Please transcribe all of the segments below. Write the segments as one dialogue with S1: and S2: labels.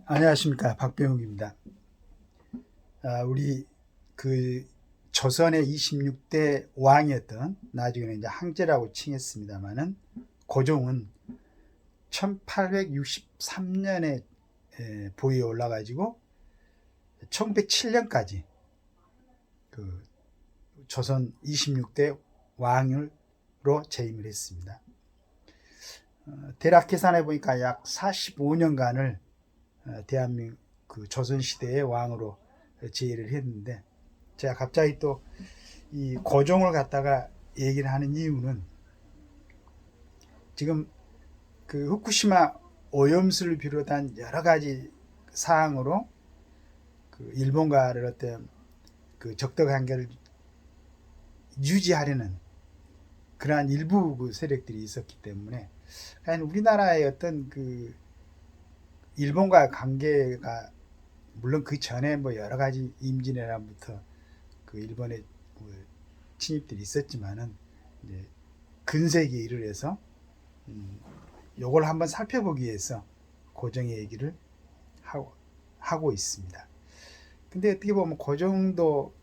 S1: 안녕하십니까, 박병욱입니다. 우리 그 조선의 26대 왕이었던, 나중에는 이제 항제라고 칭했습니다만은, 고종은 1863년에 보위에 올라가지고 1907년까지 그 조선 26대 왕으로 재임을 했습니다. 대략 계산해 보니까 약 45년간을 대한민국 그 조선시대의 왕으로 제의를 했는데, 제가 갑자기 또 이 고종을 갖다가 얘기를 하는 이유는, 지금 그 후쿠시마 오염수를 비롯한 여러 가지 사항으로 그 일본과를 어떤 그 적대 관계를 유지하려는 그러한 일부 그 세력들이 있었기 때문에, 우리나라의 어떤 그 일본과 관계가, 물론 그 전에 뭐 여러 가지 임진왜란부터 그 일본의 침입들이 있었지만은, 이제 근세기에 이르러서 요걸 한번 살펴보기 위해서 고종의 얘기를 하고 있습니다. 근데 어떻게 보면 고종도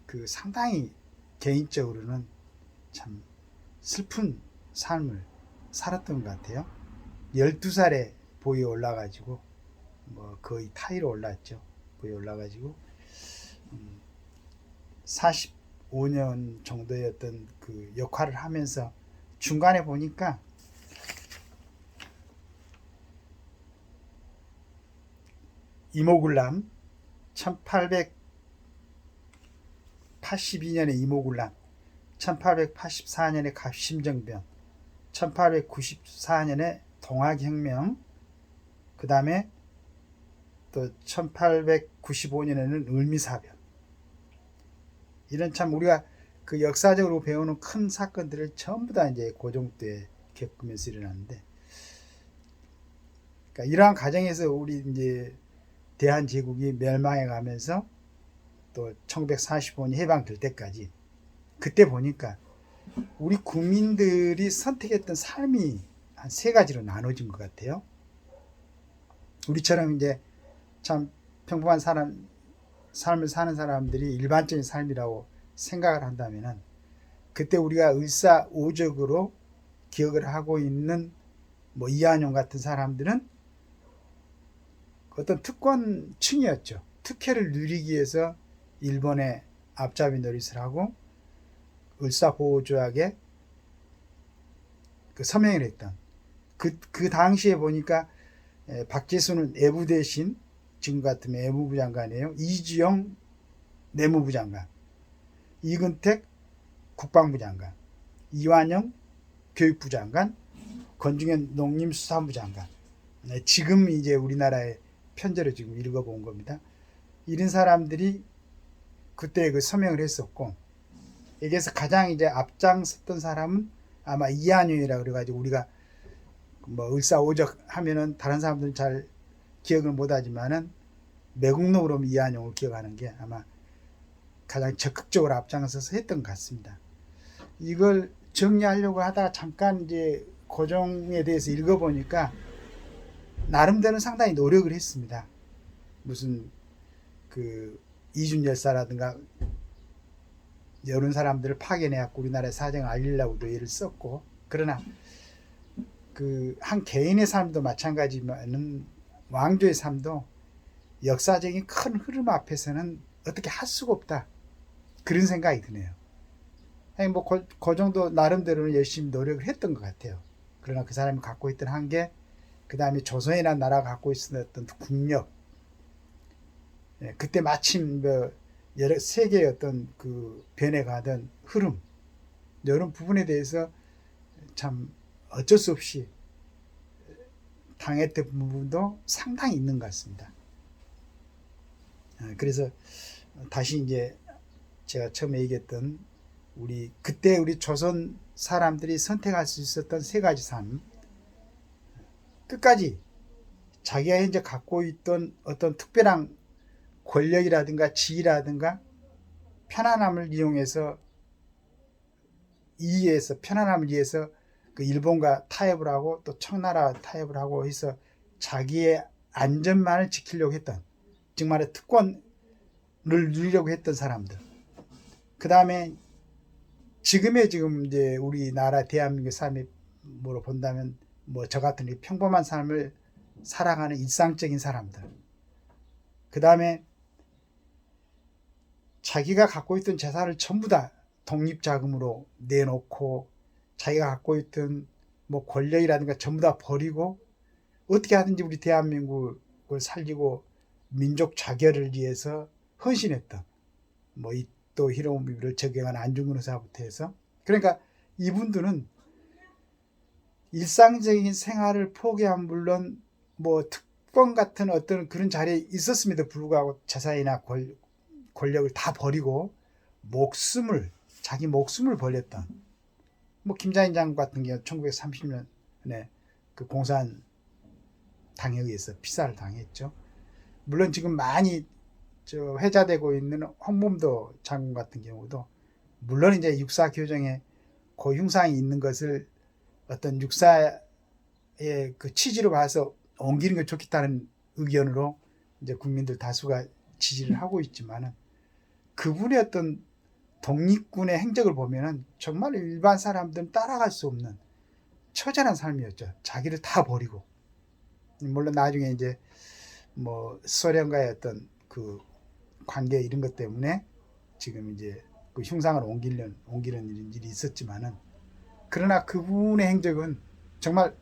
S1: 그 상당히 개인적으로는 참 슬픈 삶을 살았던 것 같아요. 12살에 보위에 올라가지고 뭐 거의 타이로 올랐죠. 보위에 올라가지고 45년 정도의 어떤 그 역할을 하면서 중간에 보니까 이모굴람, 1882년에 이모굴람, 1884년에 갑심정변, 1894년에 동학혁명, 그 다음에 또 1895년에는 을미사변, 이런 참 우리가 그 역사적으로 배우는 큰 사건들을 전부 다 이제 고종 때 겪으면서 일어났는데, 그러니까 이러한 과정에서 우리 이제 대한제국이 멸망해 가면서 또 1945년 해방될 때까지, 그때 보니까 우리 국민들이 선택했던 삶이 한 세 가지로 나눠진 것 같아요. 우리처럼 이제 참 평범한 삶을 사는 사람들이 일반적인 삶이라고 생각을 한다면은, 그때 우리가 을사오적으로 기억을 하고 있는 뭐 이한용 같은 사람들은 어떤 특권층이었죠. 특혜를 누리기 위해서 일본의 앞잡이 노릇을 하고 을사보호조약에 그 서명을 했던, 그 당시에 보니까 박제수는 애부 대신, 지금 같으면 외무부 장관이에요. 이주영 내무부 장관, 이근택 국방부 장관, 이완영 교육부 장관, 권중현 농림수산부 장관. 지금 이제 우리나라의 편제로 지금 읽어본 겁니다. 이런 사람들이 그때 그 서명을 했었고, 여기에서 가장 이제 앞장섰던 사람은 아마 이한용이라 그래가지고, 우리가 뭐 을사오적 하면은 다른 사람들은 잘 기억을 못하지만은 매국노로 이한용을 기억하는 게 아마 가장 적극적으로 앞장서서 했던 것 같습니다. 이걸 정리하려고 하다가 잠깐 이제 고종에 대해서 읽어보니까 나름대로 상당히 노력을 했습니다. 무슨 그 이준열사라든가 이런 사람들을 파견해갖고 우리나라의 사정을 알리려고도 애를 썼고, 그러나 그 한 개인의 삶도 마찬가지지만은 왕조의 삶도 역사적인 큰 흐름 앞에서는 어떻게 할 수가 없다, 그런 생각이 드네요. 뭐 고종도 나름대로는 열심히 노력을 했던 것 같아요. 그러나 그 사람이 갖고 있던 한계, 그 다음에 조선이라는 나라가 갖고 있었던 국력, 그때 마침 뭐 여러 세계의 어떤 그 변해가던 흐름, 이런 부분에 대해서 참 어쩔 수 없이 당했던 부분도 상당히 있는 것 같습니다. 그래서 다시 이제 제가 처음에 얘기했던 그때 우리 조선 사람들이 선택할 수 있었던 세 가지 삶, 끝까지 자기가 현재 갖고 있던 어떤 특별한 권력이라든가 지위라든가 편안함을 이용해서, 편안함을 위해서 그 일본과 타협을 하고 또 청나라와 타협을 하고 해서 자기의 안전만을 지키려고 했던, 즉 말해 특권을 누리려고 했던 사람들. 그 다음에 지금 이제 우리나라 대한민국 삶으로 본다면 뭐 저 같은 평범한 삶을 살아가는 일상적인 사람들. 그 다음에 자기가 갖고 있던 재산을 전부 다 독립자금으로 내놓고 자기가 갖고 있던 뭐 권력이라든가 전부 다 버리고 어떻게 하든지 우리 대한민국을 살리고 민족 자결을 위해서 헌신했던 뭐 또 히로부미를 적용한 안중근 의사부터 해서, 그러니까 이분들은 일상적인 생활을 포기한 물론 뭐 특권 같은 어떤 그런 자리에 있었음에도 불구하고 재산이나 권력을 다 버리고 자기 목숨을 버렸던, 뭐 김자인 장군 같은 경우 1930년에 그 공산 당에 의해서 피살을 당했죠. 물론 지금 많이 회자되고 있는 홍범도 장군 같은 경우도 물론 이제 육사 교정에 그 흉상이 있는 것을 어떤 육사의 그 취지로 봐서 옮기는 게 좋겠다는 의견으로 이제 국민들 다수가 지지를 하고 있지만은 그분의 어떤 독립군의 행적을 보면은 정말 일반 사람들은 따라갈 수 없는 처절한 삶이었죠. 자기를 다 버리고. 물론 나중에 이제 뭐 소련과의 어떤 그 관계 이런 것 때문에 지금 이제 그 흉상을 옮기는 일이 있었지만은, 그러나 그분의 행적은 정말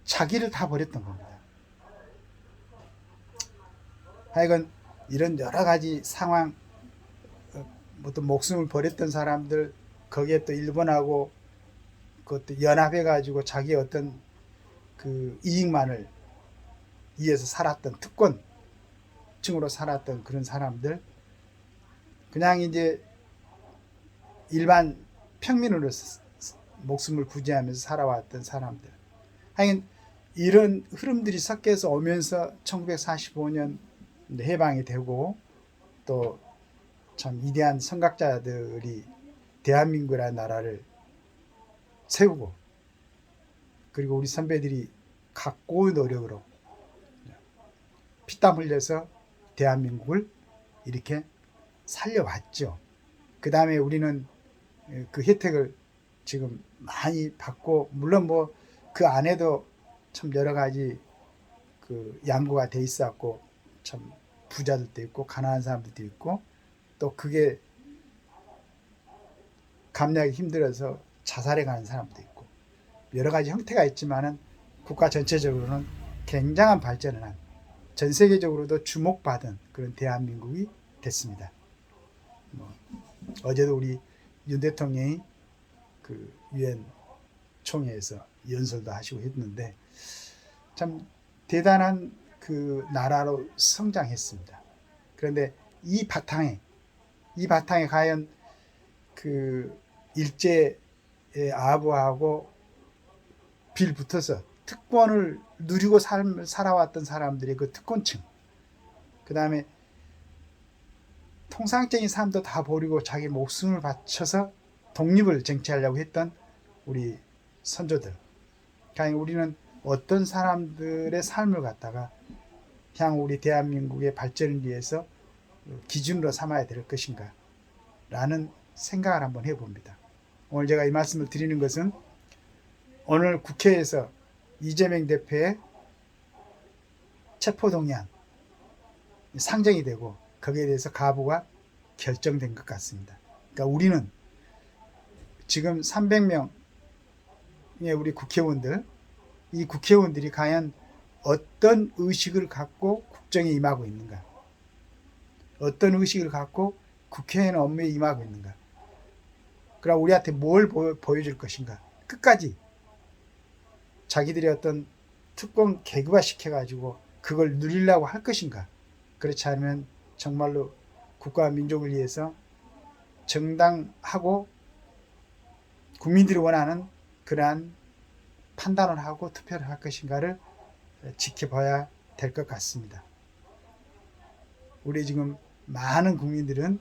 S1: 자기를 다 버렸던 겁니다. 하여간 이런 여러 가지 상황, 어떤 목숨을 버렸던 사람들, 거기에 또 일본하고 그것도 연합해가지고 자기 어떤 그 이익만을 위해서 살았던 특권층으로 살았던 그런 사람들, 그냥 이제 일반 평민으로서 목숨을 부지하면서 살아왔던 사람들. 하여간 이런 흐름들이 섞여서 오면서 1945년 해방이 되고 또 참 위대한 선각자들이 대한민국이라는 나라를 세우고, 그리고 우리 선배들이 각고의 노력으로 피땀 흘려서 대한민국을 이렇게 살려왔죠. 그 다음에 우리는 그 혜택을 지금 많이 받고, 물론 뭐 그 안에도 참 여러 가지 그 양보가 돼 있었고, 참 부자들도 있고 가난한 사람들도 있고, 또 그게 감내하기 힘들어서 자살해 가는 사람도 있고, 여러 가지 형태가 있지만은 국가 전체적으로는 굉장한 발전을 한, 전 세계적으로도 주목받은 그런 대한민국이 됐습니다. 어제도 우리 윤 대통령이 그 유엔 총회에서 연설도 하시고 했는데 참 대단한 그 나라로 성장했습니다. 그런데 이 바탕에 과연 그 일제의 아부하고 빌붙어서 특권을 누리고 살아왔던 사람들의 그 특권층, 그 다음에 통상적인 삶도 다 버리고 자기 목숨을 바쳐서 독립을 쟁취하려고 했던 우리 선조들, 그러니까 우리는 어떤 사람들의 삶을 갖다가 향후 우리 대한민국의 발전을 위해서 기준으로 삼아야 될 것인가 라는 생각을 한번 해봅니다. 오늘 제가 이 말씀을 드리는 것은 오늘 국회에서 이재명 대표의 체포동의안 상정이 되고 거기에 대해서 가부가 결정된 것 같습니다. 그러니까 우리는 지금 300명의 우리 국회의원들, 이 국회의원들이 과연 어떤 의식을 갖고 국정에 임하고 있는가, 어떤 의식을 갖고 국회의원 업무에 임하고 있는가, 그럼 우리한테 뭘 보여줄 것인가, 끝까지 자기들의 어떤 특권 계급화 시켜가지고 그걸 누리려고 할 것인가, 그렇지 않으면 정말로 국가와 민족을 위해서 정당하고 국민들이 원하는 그러한 판단을 하고 투표를 할 것인가를 지켜봐야 될 것 같습니다. 우리 지금 많은 국민들은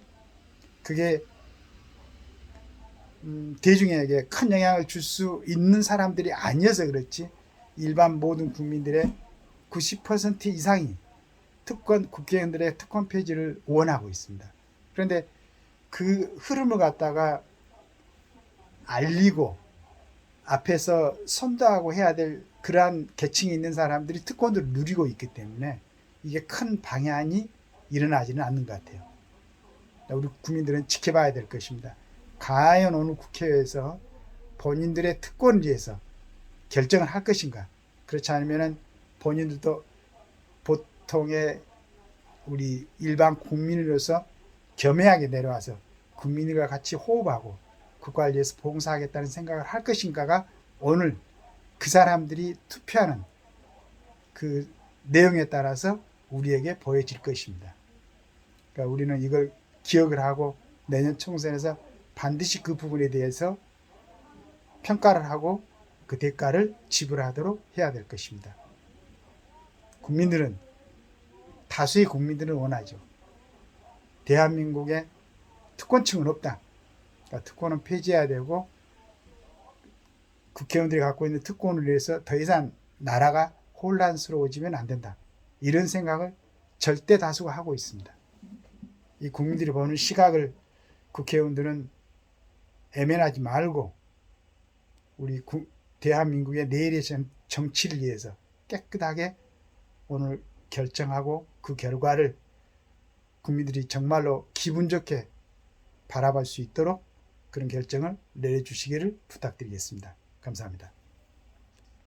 S1: 그게 대중에게 큰 영향을 줄 수 있는 사람들이 아니어서 그렇지, 일반 모든 국민들의 90% 이상이 국회의원들의 특권 폐지를 원하고 있습니다. 그런데 그 흐름을 갖다가 알리고 앞에서 선도하고 해야 될 그러한 계층이 있는 사람들이 특권들을 누리고 있기 때문에 이게 큰 방향이 일어나지는 않는 것 같아요. 우리 국민들은 지켜봐야 될 것입니다. 과연 오늘 국회에서 본인들의 특권을 위해서 결정을 할 것인가? 그렇지 않으면 본인들도 보통의 우리 일반 국민으로서 겸허하게 내려와서 국민들과 같이 호흡하고 국가를 위해서 봉사하겠다는 생각을 할 것인가가 오늘 그 사람들이 투표하는 그 내용에 따라서 우리에게 보여질 것입니다. 그러니까 우리는 이걸 기억을 하고 내년 총선에서 반드시 그 부분에 대해서 평가를 하고 그 대가를 지불하도록 해야 될 것입니다. 국민들은, 다수의 국민들은 원하죠. 대한민국에 특권층은 없다. 그러니까 특권은 폐지해야 되고 국회의원들이 갖고 있는 특권을 위해서 더 이상 나라가 혼란스러워지면 안 된다. 이런 생각을 절대 다수가 하고 있습니다. 이 국민들이 보는 시각을 국회의원들은 애매하지 말고 우리 대한민국의 내일의 정치를 위해서 깨끗하게 오늘 결정하고 그 결과를 국민들이 정말로 기분 좋게 바라볼 수 있도록 그런 결정을 내려주시기를 부탁드리겠습니다. 감사합니다.